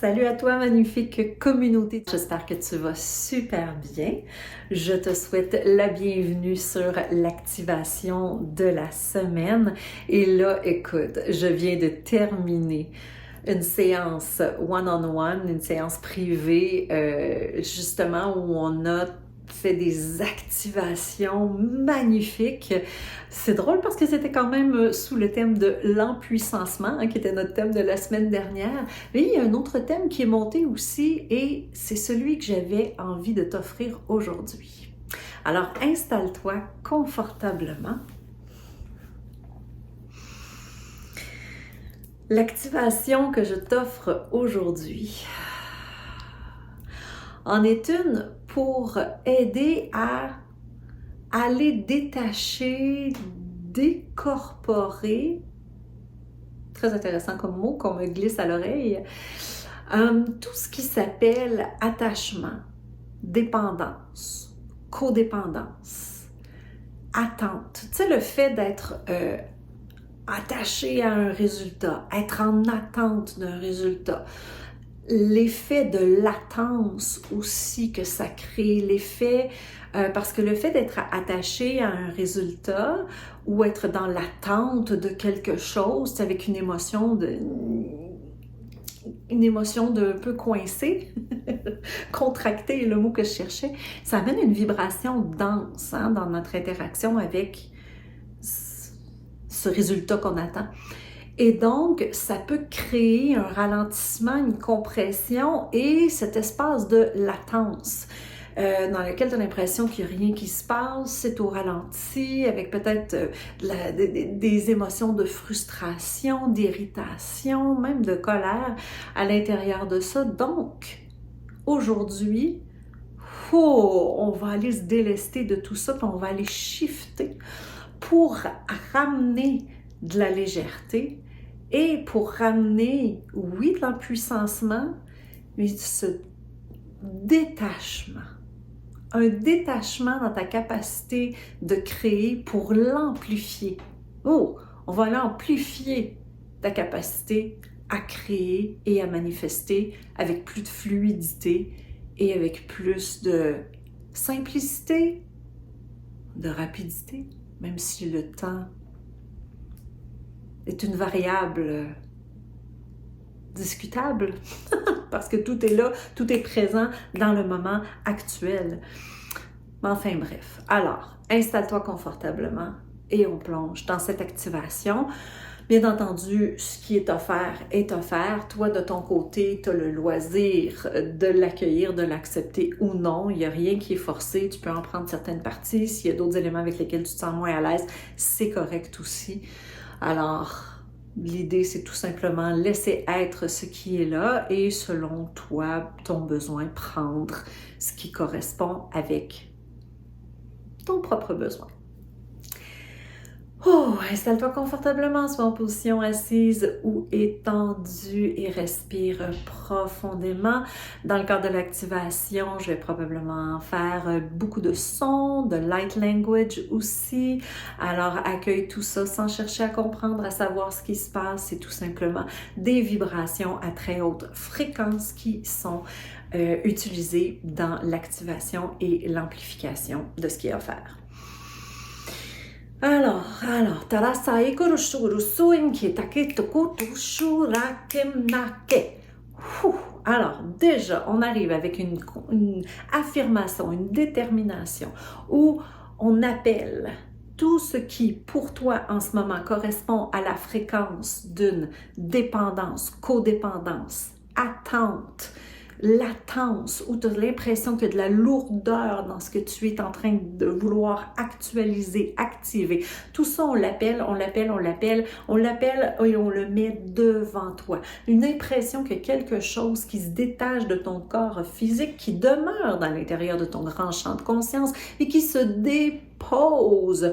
Salut à toi, magnifique communauté. J'espère que tu vas super bien. Je te souhaite la bienvenue sur l'activation de la semaine. Et là, écoute, je viens de terminer une séance one-on-one, une séance privée, justement où on a fait des activations magnifiques. C'est drôle parce que c'était quand même sous le thème de l'empuissancement, qui était notre thème de la semaine dernière. Mais il y a un autre thème qui est monté aussi et c'est celui que j'avais envie de t'offrir aujourd'hui. Alors, installe-toi confortablement. L'activation que je t'offre aujourd'hui en est une pour aider à aller détacher, décorporer, très intéressant comme mot qu'on me glisse à l'oreille, tout ce qui s'appelle attachement, dépendance, codépendance, attente. Tu sais, le fait d'être attaché à un résultat, être en attente d'un résultat, l'effet de latence aussi que ça crée, l'effet, parce que le fait d'être attaché à un résultat ou être dans l'attente de quelque chose, avec une émotion de un peu coincée, contractée est le mot que je cherchais, ça amène une vibration dense dans notre interaction avec ce résultat qu'on attend. Et donc, ça peut créer un ralentissement, une compression et cet espace de latence dans lequel tu as l'impression qu'il n'y a rien qui se passe, c'est au ralenti, avec peut-être des émotions de frustration, d'irritation, même de colère à l'intérieur de ça. Donc, aujourd'hui, on va aller se délester de tout ça, puis on va aller shifter pour ramener de la légèreté et pour ramener, oui, de l'empuissancement, mais ce détachement. Un détachement dans ta capacité de créer pour l'amplifier. Oh, on va l'amplifier ta capacité à créer et à manifester avec plus de fluidité et avec plus de simplicité, de rapidité, même si le temps est une variable discutable, parce que tout est là, tout est présent dans le moment actuel. Mais enfin bref, alors, installe-toi confortablement et on plonge dans cette activation. Bien entendu, ce qui est offert est offert. Toi, de ton côté, tu as le loisir de l'accueillir, de l'accepter ou non. Il n'y a rien qui est forcé. Tu peux en prendre certaines parties. S'il y a d'autres éléments avec lesquels tu te sens moins à l'aise, c'est correct aussi. Alors, l'idée, c'est tout simplement laisser être ce qui est là et selon toi, ton besoin, prendre ce qui correspond avec ton propre besoin. Installe-toi confortablement, sois en position assise ou étendue et respire profondément. Dans le cadre de l'activation, je vais probablement faire beaucoup de sons, de light language aussi. Alors, accueille tout ça sans chercher à comprendre, à savoir ce qui se passe. C'est tout simplement des vibrations à très haute fréquence qui sont utilisées dans l'activation et l'amplification de ce qui est offert. Alors, tarasai kurushuru suin ki taketokutu shurakem nake. Alors, déjà, on arrive avec une affirmation, une détermination où on appelle tout ce qui, pour toi, en ce moment, correspond à la fréquence d'une dépendance, codépendance, attente, latence, où tu as l'impression qu'il y a de la lourdeur dans ce que tu es en train de vouloir actualiser, activer. Tout ça, on l'appelle et on le met devant toi. Une impression qu'il y a quelque chose qui se détache de ton corps physique, qui demeure dans l'intérieur de ton grand champ de conscience et qui se dépose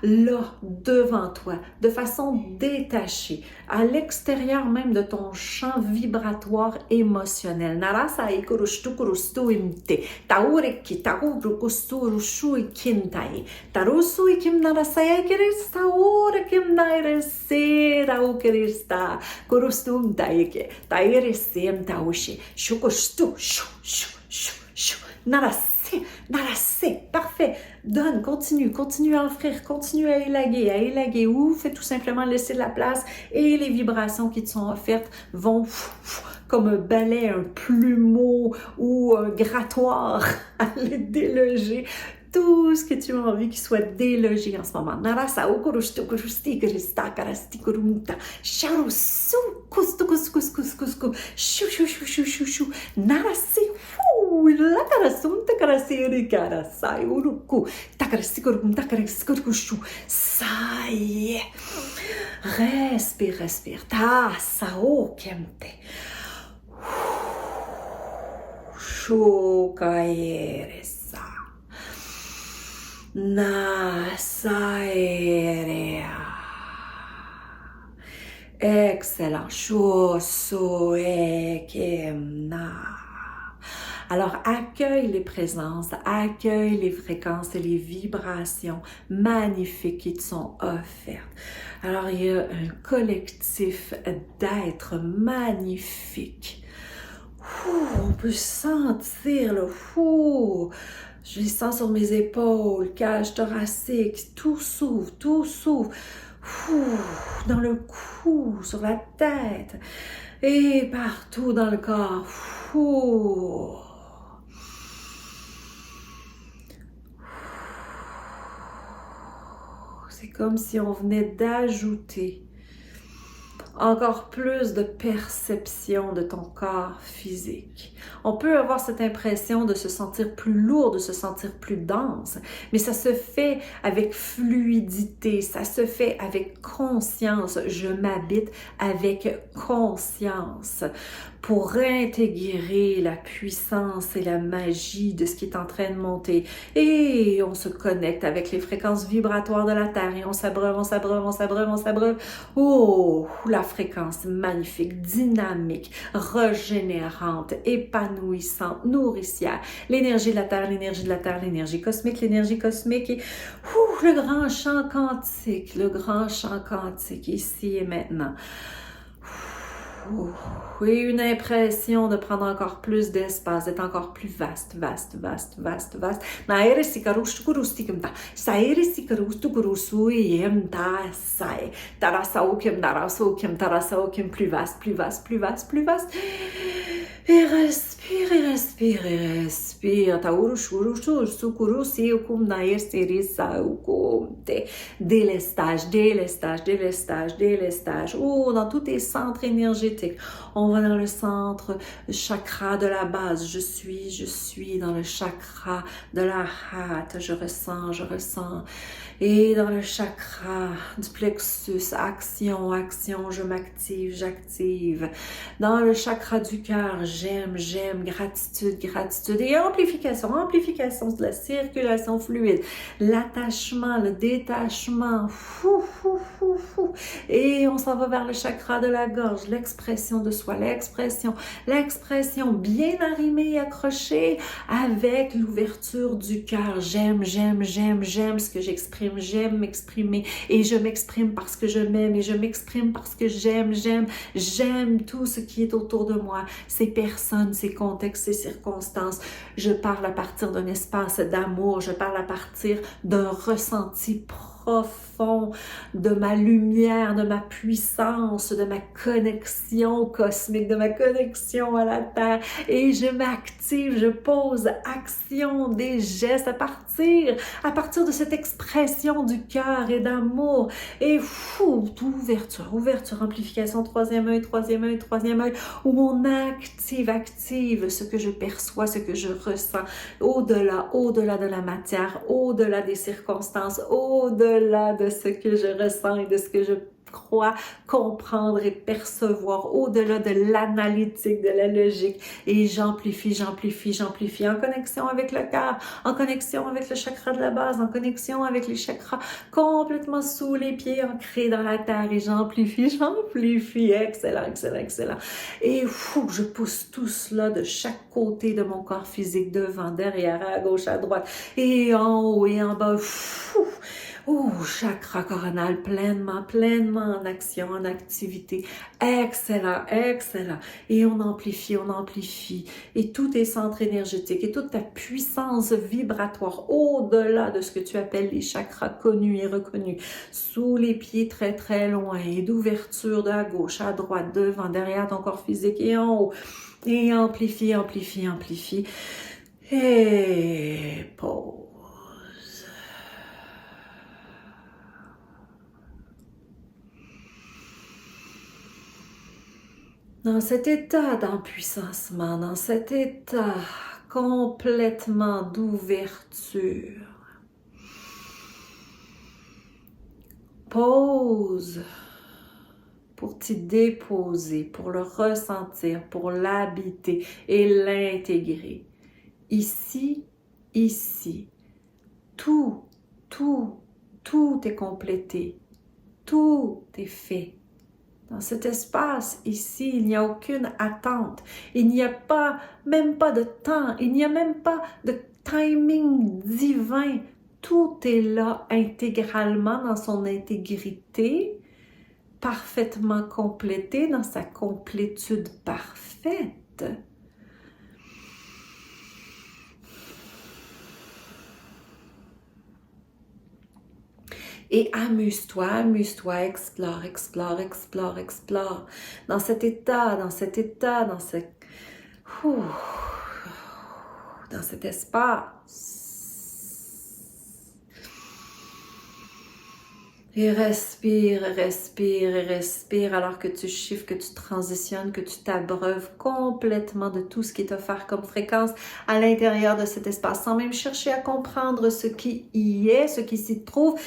là, devant toi, de façon détachée, à l'extérieur même de ton champ vibratoire émotionnel. Narasa ikurushtu kurustu imte, taureki takurukustu rushu ikintai, tarusu ikim narasaya kirista ora kim nairese raukerista, kurustum taike, tairesem taushi, shukustu, shu, shu, shu, shu, narase, narase, parfait. Donne, continue à offrir, continue à élaguer ou fais tout simplement laisser de la place et les vibrations qui te sont offertes vont comme un balai, un plumeau ou un grattoir aller déloger tout ce que tu as envie qu'il soit délogé en ce moment. Narasa okurushtu kurusti krista karasti kurumta sharusu kustu kusku shu shu shu shu shu shu narasi la karasumta karasiri karasai uruku takarasti kurumta karasti kurushu ça y est. Respire ta sao kemte shukaeres Nasaerea. Excellent. Shosoekemna. Alors, accueille les présences, accueille les fréquences et les vibrations magnifiques qui te sont offertes. Alors, il y a un collectif d'êtres magnifiques. On peut sentir le fou. Je les sens sur mes épaules, cage thoracique, tout s'ouvre, dans le cou, sur la tête et partout dans le corps. C'est comme si on venait d'ajouter encore plus de perception de ton corps physique. On peut avoir cette impression de se sentir plus lourd, de se sentir plus dense, mais ça se fait avec fluidité, ça se fait avec conscience. Je m'habite avec conscience pour intégrer la puissance et la magie de ce qui est en train de monter. Et on se connecte avec les fréquences vibratoires de la Terre et on s'abreuve. Oh, la fréquence magnifique, dynamique, régénérante, épanouissante, nourricière. L'énergie de la Terre, l'énergie cosmique et le grand champ quantique ici et maintenant. Et une impression de prendre encore plus d'espace, d'être encore plus vaste. Naere sikarushtu kurustikimta, saere sikarushtu kurusuyemta sai, tarasaokim, tarasaokim, plus vaste. Et respire. Taurushurushur sukurusiukum naer serisaukumte. Délestage. Oh, dans tous tes centres énergétiques. On va dans le centre chakra de la base. Je suis dans le chakra de la hâte. Je ressens. Et dans le chakra du plexus, action, j'active. Dans le chakra du cœur, j'aime, gratitude. Et amplification de la circulation fluide, l'attachement, le détachement. Et on s'en va vers le chakra de la gorge, l'expression de soi, l'expression bien arrimée et accrochée avec l'ouverture du cœur. J'aime ce que j'exprime. J'aime m'exprimer et je m'exprime parce que je m'aime et je m'exprime parce que j'aime tout ce qui est autour de moi, ces personnes, ces contextes, ces circonstances. Je parle à partir d'un espace d'amour, je parle à partir d'un ressenti profond de ma lumière, de ma puissance, de ma connexion cosmique, de ma connexion à la Terre. Et je m'active, je pose action, des gestes à partir de cette expression du cœur et d'amour. Et ouverture, amplification, troisième œil, où on active ce que je perçois, ce que je ressens, au-delà de la matière, au-delà des circonstances, au-delà de ce que je ressens et de ce que je crois comprendre et percevoir au-delà de l'analytique, de la logique. Et j'amplifie, j'amplifie, j'amplifie en connexion avec le cœur, en connexion avec le chakra de la base, en connexion avec les chakras complètement sous les pieds, ancrés dans la terre. Et j'amplifie, j'amplifie. Excellent, excellent, excellent. Et je pousse tout cela de chaque côté de mon corps physique, devant, derrière, à gauche, à droite, et en haut et en bas. Chakra coronal pleinement, pleinement en action, en activité. Excellent, excellent. Et on amplifie, on amplifie. Et tous tes centres énergétiques et toute ta puissance vibratoire au-delà de ce que tu appelles les chakras connus et reconnus, sous les pieds très, très loin, et d'ouverture de à gauche, à droite, devant, derrière ton corps physique et en haut. Et amplifie, amplifie, amplifie. Et pause. Dans cet état d'empuissancement, dans cet état complètement d'ouverture, pause pour t'y déposer, pour le ressentir, pour l'habiter et l'intégrer. Ici, tout est complété, tout est fait. Dans cet espace, ici, il n'y a aucune attente. Il n'y a même pas de temps. Il n'y a même pas de timing divin. Tout est là intégralement dans son intégrité, parfaitement complété dans sa complétude parfaite. Et amuse-toi, explore, explore, explore, explore. Dans cet état, dans cet espace. Et respire, respire, respire alors que tu chiffres, que tu transitionnes, que tu t'abreuves complètement de tout ce qui est offert comme fréquence à l'intérieur de cet espace, sans même chercher à comprendre ce qui y est, ce qui s'y trouve.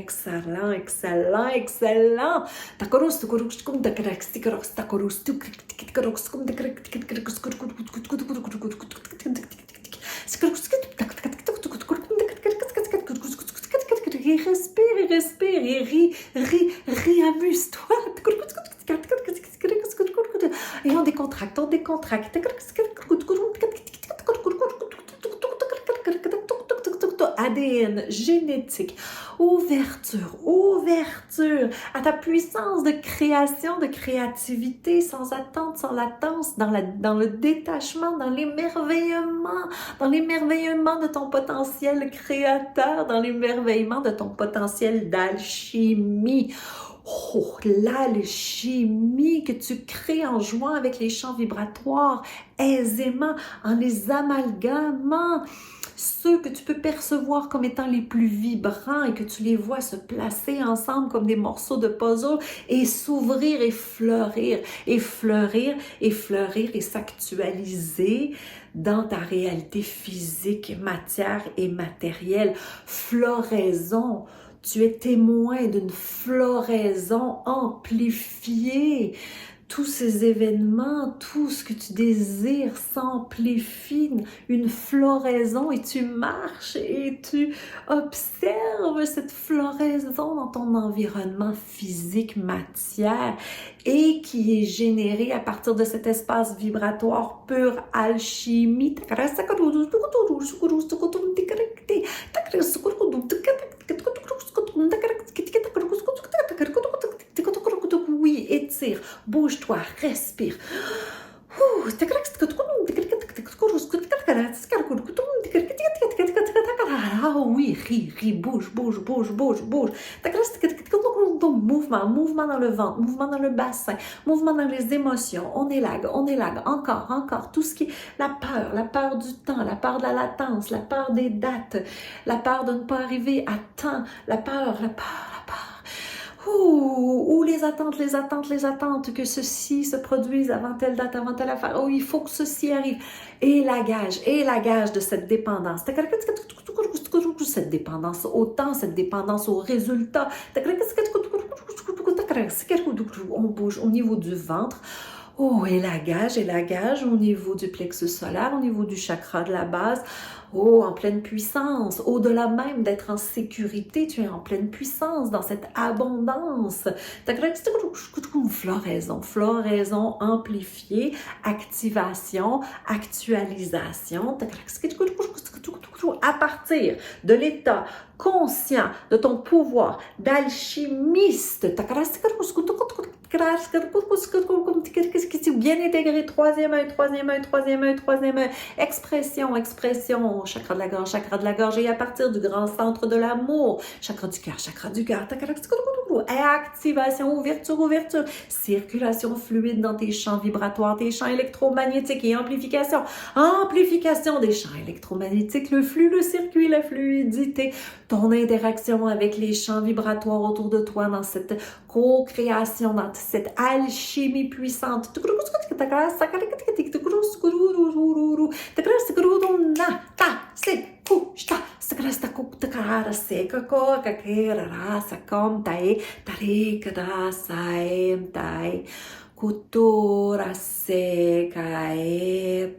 Excellent, excellent, excellent. Respire, respire, et ris, amuse-toi. Et on décontracte, ADN, génétique, ouverture à ta puissance de création, de créativité, sans attente, sans latence, dans le détachement, dans l'émerveillement de ton potentiel créateur, dans l'émerveillement de ton potentiel d'alchimie. L'alchimie que tu crées en jouant avec les champs vibratoires aisément, en les amalgamant, ceux que tu peux percevoir comme étant les plus vibrants et que tu les vois se placer ensemble comme des morceaux de puzzle et s'ouvrir et fleurir et s'actualiser dans ta réalité physique, matière et matérielle. Floraison. Tu es témoin d'une floraison amplifiée. Tous ces événements, tout ce que tu désires s'amplifie, une floraison, et tu marches et tu observes cette floraison dans ton environnement physique, matière, et qui est générée à partir de cet espace vibratoire pure alchimie. Oui, étire, bouge-toi, respire. Ah oui, ris, bouge. mouvement, mouvement dans le ventre, mouvement dans le bassin, mouvement dans les émotions. On élague, encore. Tout ce qui est la peur du temps, la peur de la latence, la peur des dates, la peur de ne pas arriver à temps, la peur. Ou les attentes, que ceci se produise avant telle date, avant telle affaire. Oh, il faut que ceci arrive. Et la gage de cette dépendance. Cette dépendance au temps, cette dépendance au résultat. On bouge au niveau du ventre. Oh, et la gage au niveau du plexus solaire, au niveau du chakra de la base. Oh, en pleine puissance. Au-delà même d'être en sécurité, tu es en pleine puissance dans cette abondance. Floraison amplifiée, activation, actualisation. À partir de l'état conscient de ton pouvoir d'alchimiste, bien intégré, troisième œil, expression, chakra de la gorge, et à partir du grand centre de l'amour, chakra du cœur, activation, ouverture, circulation fluide dans tes champs vibratoires, tes champs électromagnétiques et amplification des champs électromagnétiques, le flux, le circuit, la fluidité, ton interaction avec les champs vibratoires autour de toi dans cette co-création, dans cette alchimie puissante. Kutura sekae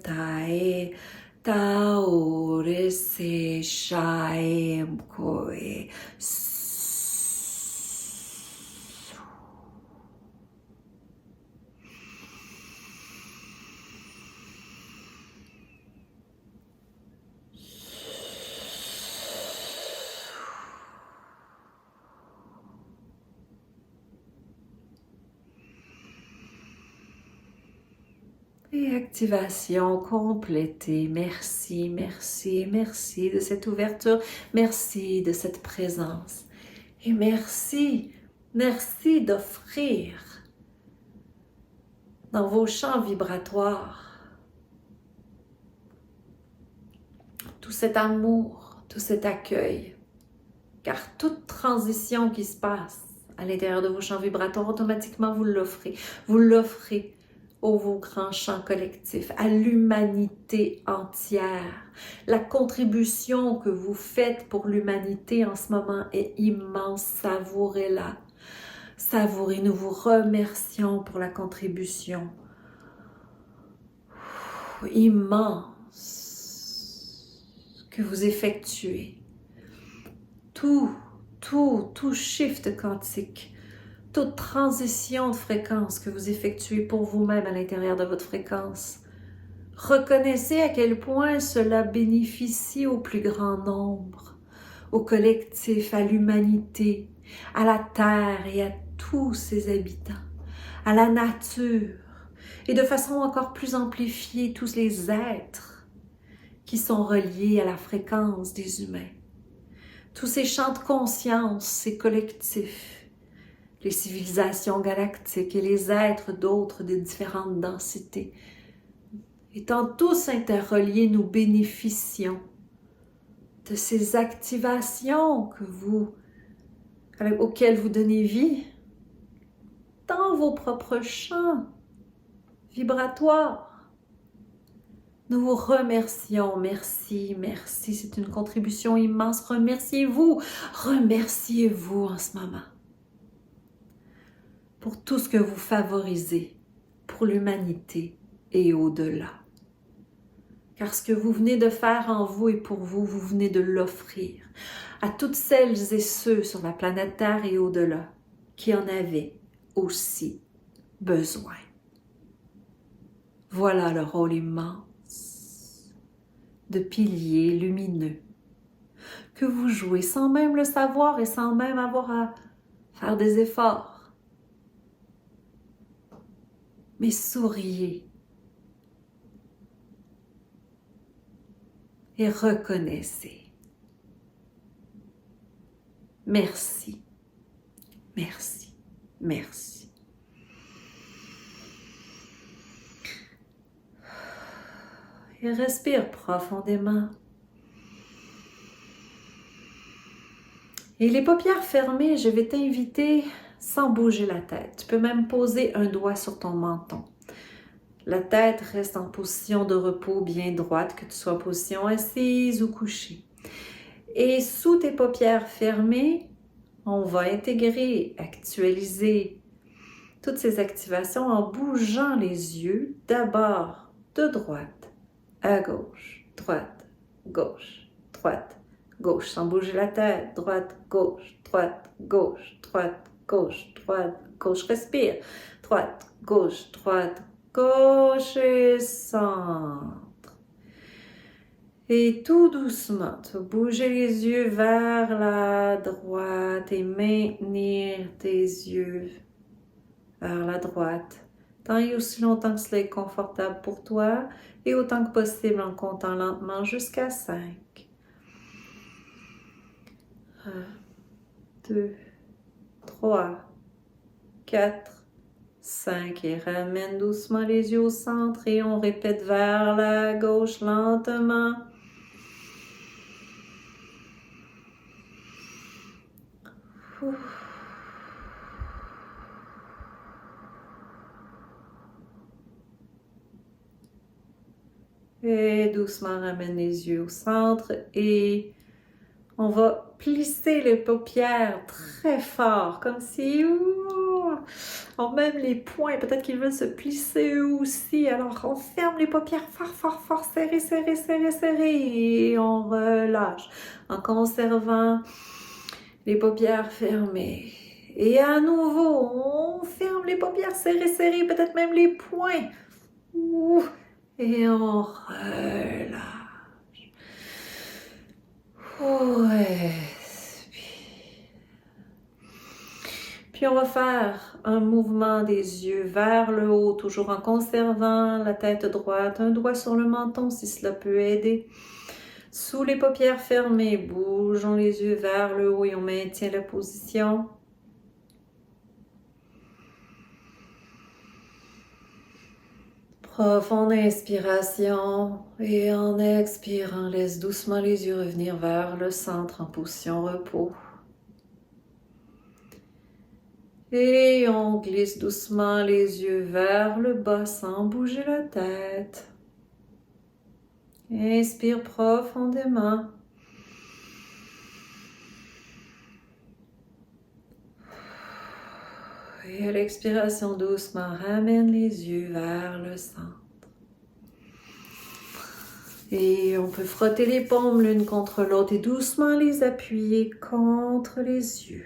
tae taure se shaem koe. Et activation complétée. Merci de cette ouverture. Merci de cette présence. Et merci d'offrir dans vos champs vibratoires tout cet amour, tout cet accueil. Car toute transition qui se passe à l'intérieur de vos champs vibratoires, automatiquement vous l'offrez. Vous l'offrez vos grands champs collectifs, à l'humanité entière. La contribution que vous faites pour l'humanité en ce moment est immense. Savourez-la. Savourez. Nous vous remercions pour la contribution immense que vous effectuez. Tout shift quantique, toute transition de fréquence que vous effectuez pour vous-même à l'intérieur de votre fréquence. Reconnaissez à quel point cela bénéficie au plus grand nombre, au collectif, à l'humanité, à la Terre et à tous ses habitants, à la nature et de façon encore plus amplifiée tous les êtres qui sont reliés à la fréquence des humains. Tous ces champs de conscience, ces collectifs, les civilisations galactiques et les êtres d'autres de différentes densités. Étant tous interreliés, nous bénéficions de ces activations auxquelles vous donnez vie dans vos propres champs vibratoires. Nous vous remercions. Merci. C'est une contribution immense. Remerciez-vous en ce moment. Pour tout ce que vous favorisez pour l'humanité et au-delà. Car ce que vous venez de faire en vous et pour vous, vous venez de l'offrir à toutes celles et ceux sur la planète Terre et au-delà qui en avaient aussi besoin. Voilà le rôle immense de pilier lumineux que vous jouez sans même le savoir et sans même avoir à faire des efforts. Mais souriez et reconnaissez. Merci. merci, merci. Et respire profondément. Et les paupières fermées, je vais t'inviter sans bouger la tête. Tu peux même poser un doigt sur ton menton. La tête reste en position de repos bien droite, que tu sois en position assise ou couchée. Et sous tes paupières fermées, on va intégrer, actualiser toutes ces activations en bougeant les yeux d'abord de droite à gauche, droite, gauche, droite, gauche, sans bouger la tête, droite, gauche, droite, gauche, droite, gauche, droite, gauche, respire, droite, gauche, gauche et centre. Et tout doucement, tu vas bouger les yeux vers la droite et maintenir tes yeux vers la droite. Tant et aussi longtemps que cela est confortable pour toi et autant que possible en comptant lentement jusqu'à 5. 1, 2, 3, 4, 5 et ramène doucement les yeux au centre et on répète vers la gauche lentement. Et doucement ramène les yeux au centre et on va plisser les paupières très fort, comme si même les poings, peut-être qu'ils veulent se plisser eux aussi. Alors on ferme les paupières fort, fort, fort, serré, serré, serré, serré et on relâche en conservant les paupières fermées. Et à nouveau, on ferme les paupières serrées, serrées, peut-être même les poings. Et on relâche. Puis on va faire un mouvement des yeux vers le haut, toujours en conservant la tête droite, un doigt sur le menton si cela peut aider. Sous les paupières fermées, bougeons les yeux vers le haut et on maintient la position. Profonde inspiration et en expirant, laisse doucement les yeux revenir vers le centre en position repos. Et on glisse doucement les yeux vers le bas sans bouger la tête. Inspire profondément. Et à l'expiration, doucement, ramène les yeux vers le centre. Et on peut frotter les paumes l'une contre l'autre et doucement les appuyer contre les yeux.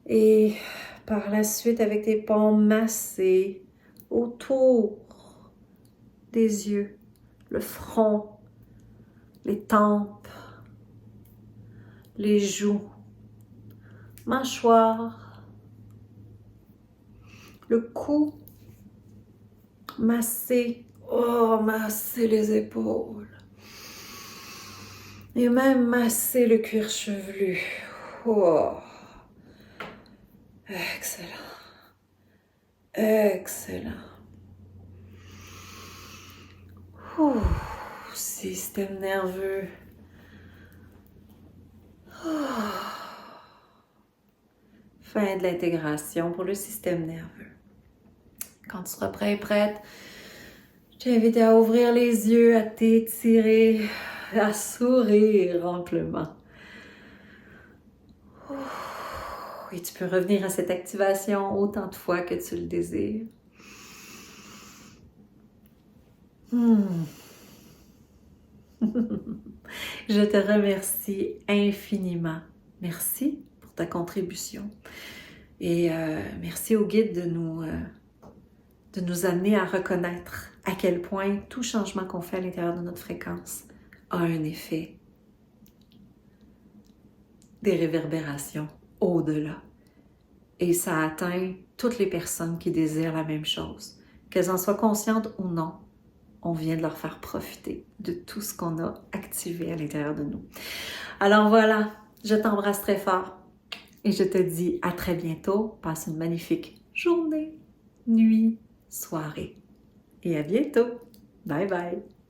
Et par la suite, avec tes paumes massées autour des yeux, le front, les tempes, les joues, mâchoire, le cou, masser les épaules et même masser le cuir chevelu. Excellent, excellent. Système nerveux. Fin de l'intégration pour le système nerveux. Quand tu seras prêt et prête, je t'invite à ouvrir les yeux, à t'étirer, à sourire amplement. Et tu peux revenir à cette activation autant de fois que tu le désires. Je te remercie infiniment. Merci pour ta contribution. Et merci au guide de nous amener à reconnaître à quel point tout changement qu'on fait à l'intérieur de notre fréquence a un effet, des réverbérations au-delà. Et ça atteint toutes les personnes qui désirent la même chose. Qu'elles en soient conscientes ou non, on vient de leur faire profiter de tout ce qu'on a activé à l'intérieur de nous. Alors voilà, je t'embrasse très fort et je te dis à très bientôt. Passe une magnifique journée, nuit, soirée et à bientôt. Bye bye!